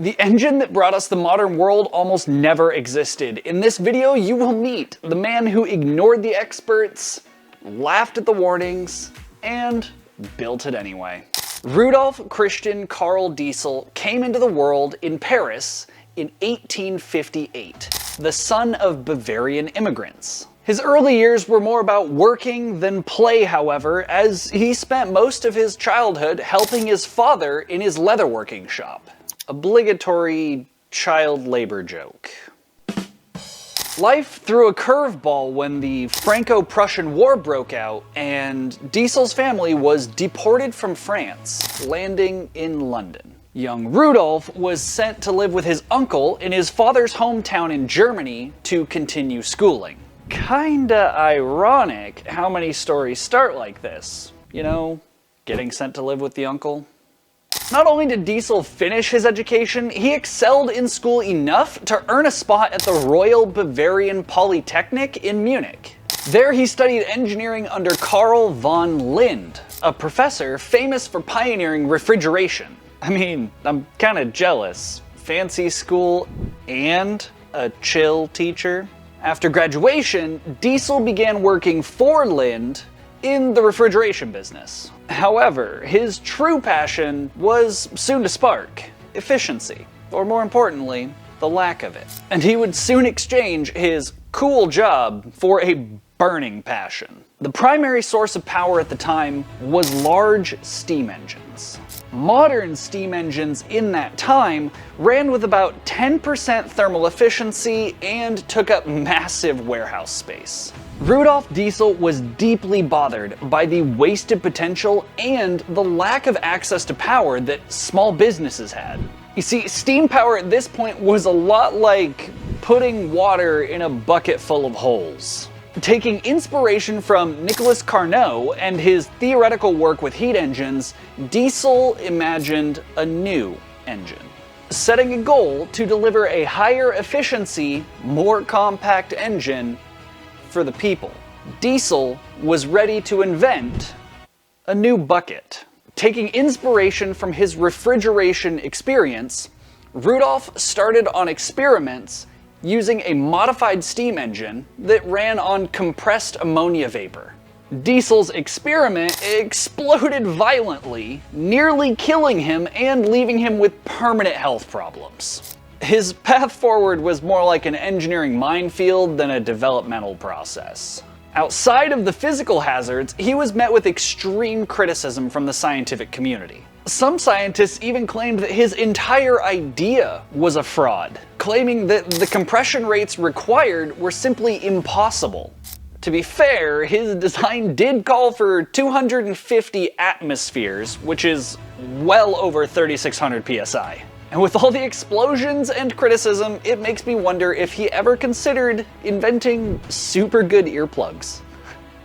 The engine that brought us the modern world almost never existed. In this video, you will meet the man who ignored the experts, laughed at the warnings, and built it anyway. Rudolf Christian Karl Diesel came into the world in Paris in 1858, the son of Bavarian immigrants. His early years were more about working than play, however, as he spent most of his childhood helping his father in his leatherworking shop. Obligatory child labor joke. Life threw a curveball when the Franco-Prussian War broke out, and Diesel's family was deported from France, landing in London. Young Rudolf was sent to live with his uncle in his father's hometown in Germany to continue schooling. Kinda ironic how many stories start like this. You know, getting sent to live with the uncle. Not only did Diesel finish his education, he excelled in school enough to earn a spot at the Royal Bavarian Polytechnic in Munich. There he studied engineering under Karl von Linde, a professor famous for pioneering refrigeration. I mean, I'm kinda jealous. Fancy school and a chill teacher. After graduation, Diesel began working for Linde in the refrigeration business. However, his true passion was soon to spark efficiency, or more importantly, the lack of it. And he would soon exchange his cool job for a burning passion. The primary source of power at the time was large steam engines. Modern steam engines in that time ran with about 10% thermal efficiency and took up massive warehouse space. Rudolf Diesel was deeply bothered by the wasted potential and the lack of access to power that small businesses had. You see, steam power at this point was a lot like putting water in a bucket full of holes. Taking inspiration from Nicolas Carnot and his theoretical work with heat engines, Diesel imagined a new engine, setting a goal to deliver a higher efficiency, more compact engine for the people. Diesel was ready to invent a new bucket. Taking inspiration from his refrigeration experience, Rudolf started on experiments using a modified steam engine that ran on compressed ammonia vapor. Diesel's experiment exploded violently, nearly killing him and leaving him with permanent health problems. His path forward was more like an engineering minefield than a developmental process. Outside of the physical hazards, he was met with extreme criticism from the scientific community. Some scientists even claimed that his entire idea was a fraud, claiming that the compression rates required were simply impossible. To be fair, his design did call for 250 atmospheres, which is well over 3,600 psi. And with all the explosions and criticism, it makes me wonder if he ever considered inventing super good earplugs.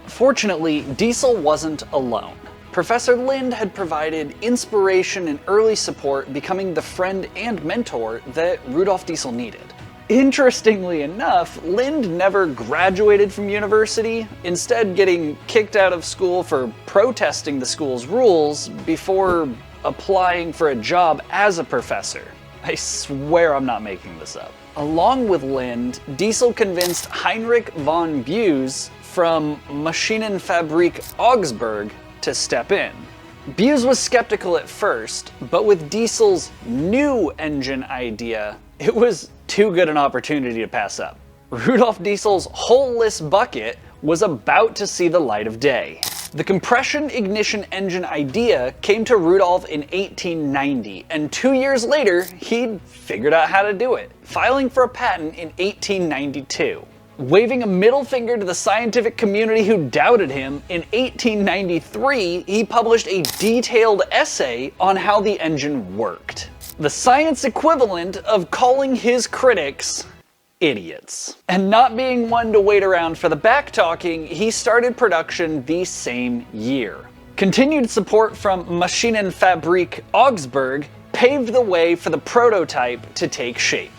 Fortunately, Diesel wasn't alone. Professor Linde had provided inspiration and early support, becoming the friend and mentor that Rudolf Diesel needed. Interestingly enough, Linde never graduated from university, instead getting kicked out of school for protesting the school's rules before applying for a job as a professor. I swear I'm not making this up. Along with Linde, Diesel convinced Heinrich von Bues from Maschinenfabrik Augsburg to step in. Bues was skeptical at first, but with Diesel's new engine idea, it was too good an opportunity to pass up. Rudolf Diesel's holeless bucket was about to see the light of day. The compression ignition engine idea came to Rudolf in 1890, and 2 years later, he'd figured out how to do it, filing for a patent in 1892. Waving a middle finger to the scientific community who doubted him, in 1893, he published a detailed essay on how the engine worked. The science equivalent of calling his critics idiots. And not being one to wait around for the back-talking, he started production the same year. Continued support from Maschinenfabrik Augsburg paved the way for the prototype to take shape.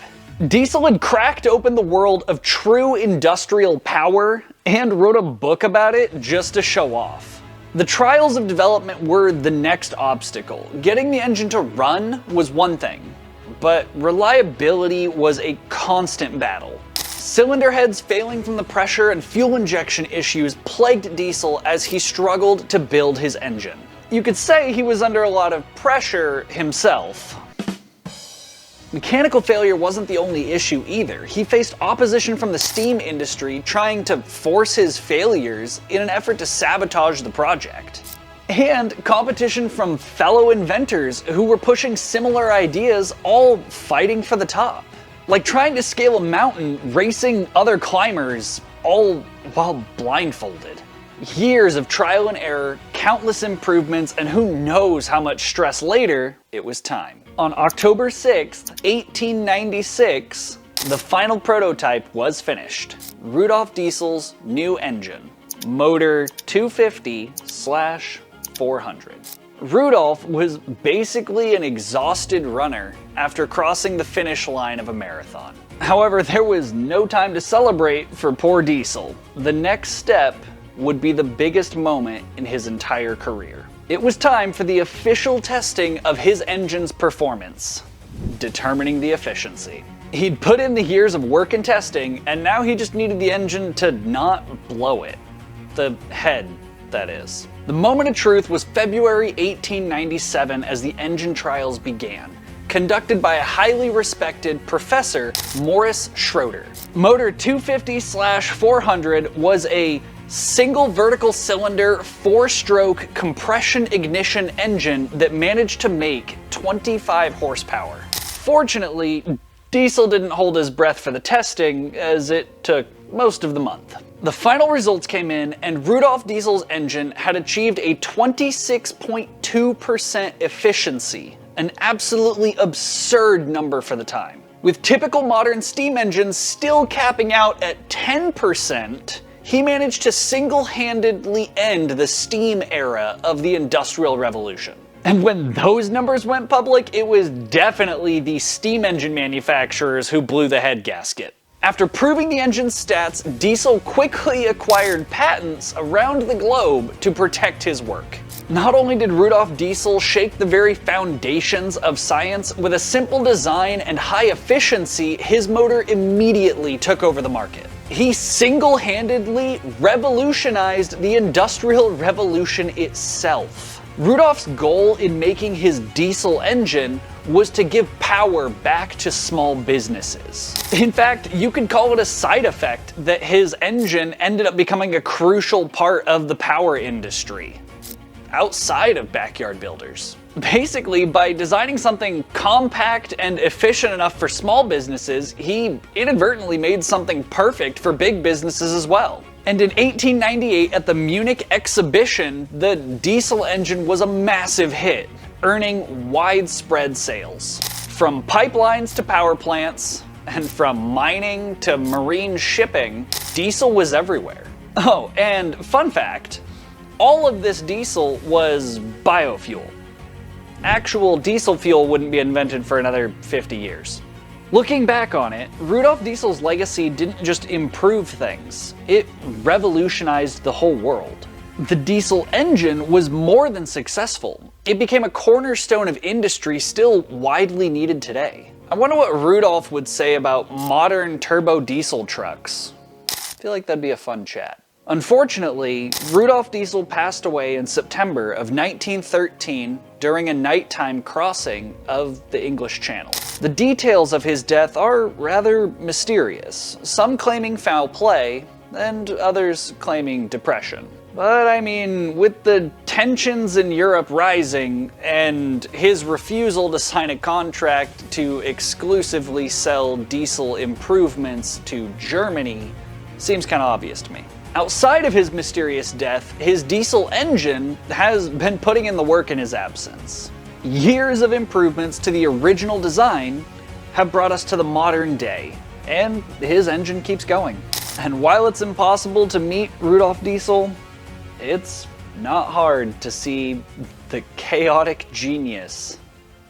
Diesel had cracked open the world of true industrial power and wrote a book about it just to show off. The trials of development were the next obstacle. Getting the engine to run was one thing. but reliability was a constant battle. Cylinder heads failing from the pressure and fuel injection issues plagued Diesel as he struggled to build his engine. You could say he was under a lot of pressure himself. Mechanical failure wasn't the only issue either. He faced opposition from the steam industry trying to force his failures in an effort to sabotage the project. And competition from fellow inventors who were pushing similar ideas, all fighting for the top. Like trying to scale a mountain, racing other climbers, all while blindfolded. Years of trial and error, countless improvements, and who knows how much stress later, it was time. On October 6th, 1896, the final prototype was finished. Rudolf Diesel's new engine, motor 250/400. Rudolf was basically an exhausted runner after crossing the finish line of a marathon. However, there was no time to celebrate for poor Diesel. The next step would be the biggest moment in his entire career. It was time for the official testing of his engine's performance, determining the efficiency. He'd put in the years of work and testing, and now he just needed the engine to not blow it. The head, that is. The moment of truth was February 1897 as the engine trials began, conducted by a highly respected professor, Morris Schroeder. Motor 250/400 was a single vertical cylinder, 4-stroke compression ignition engine that managed to make 25 horsepower. Fortunately, Diesel didn't hold his breath for the testing, as it took most of the month. The final results came in, and Rudolf Diesel's engine had achieved a 26.2% efficiency, an absolutely absurd number for the time. With typical modern steam engines still capping out at 10%, he managed to single-handedly end the steam era of the Industrial Revolution. And when those numbers went public, it was definitely the steam engine manufacturers who blew the head gasket. After proving the engine's stats, Diesel quickly acquired patents around the globe to protect his work. Not only did Rudolf Diesel shake the very foundations of science, with a simple design and high efficiency, his motor immediately took over the market. He single-handedly revolutionized the Industrial Revolution itself. Rudolf's goal in making his diesel engine was to give power back to small businesses. In fact, you could call it a side effect that his engine ended up becoming a crucial part of the power industry, outside of backyard builders. Basically, by designing something compact and efficient enough for small businesses, he inadvertently made something perfect for big businesses as well. And in 1898 at the Munich exhibition, the diesel engine was a massive hit, earning widespread sales. From pipelines to power plants, and from mining to marine shipping, diesel was everywhere. Oh, and fun fact, all of this diesel was biofuel. Actual diesel fuel wouldn't be invented for another 50 years. Looking back on it, Rudolf Diesel's legacy didn't just improve things, it revolutionized the whole world. The diesel engine was more than successful. It became a cornerstone of industry still widely needed today. I wonder what Rudolf would say about modern turbo diesel trucks. I feel like that'd be a fun chat. Unfortunately, Rudolf Diesel passed away in September of 1913 during a nighttime crossing of the English Channel. The details of his death are rather mysterious, some claiming foul play, and others claiming depression. But I mean, with the tensions in Europe rising, and his refusal to sign a contract to exclusively sell diesel improvements to Germany, seems kinda obvious to me. Outside of his mysterious death, his diesel engine has been putting in the work in his absence. Years of improvements to the original design have brought us to the modern day, and his engine keeps going. And while it's impossible to meet Rudolf Diesel, it's not hard to see the chaotic genius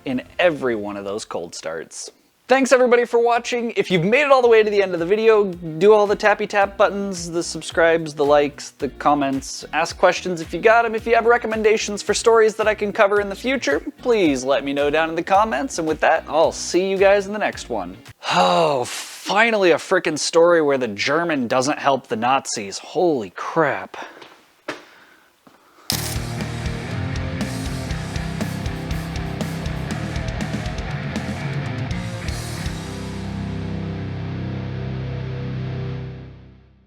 in every one of those cold starts. Thanks everybody for watching. If you've made it all the way to the end of the video, do all the tappy tap buttons, the subscribes, the likes, the comments, ask questions if you got them. If you have recommendations for stories that I can cover in the future, please let me know down in the comments. And with that, I'll see you guys in the next one. Oh, finally a frickin' story where the German doesn't help the Nazis. Holy crap.